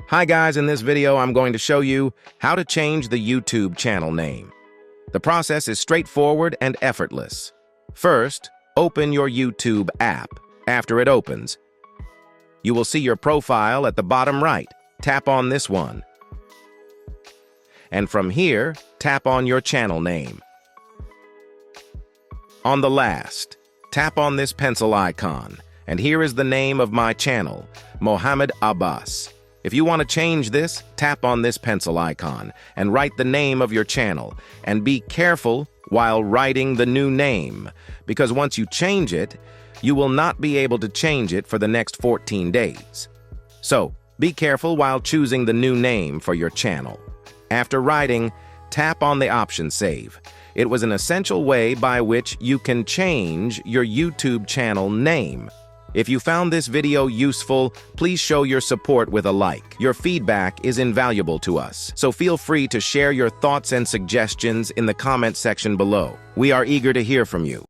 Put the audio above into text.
Hi guys, in this video I'm going to show you how to change the YouTube channel name. The process is straightforward and effortless. First, open your YouTube app. After it opens, you will see your profile at the bottom right. Tap on this one. And from here, tap on your channel name. On the last, tap on this pencil icon. And here is the name of my channel, Mohammed Abbas. If you want to change this, tap on this pencil icon and write the name of your channel. And be careful while writing the new name, because once you change it, you will not be able to change it for the next 14 days. So, be careful while choosing the new name for your channel. After writing, tap on the option Save. It was an essential way by which you can change your YouTube channel name. If you found this video useful, please show your support with a like. Your feedback is invaluable to us, so feel free to share your thoughts and suggestions in the comment section below. We are eager to hear from you.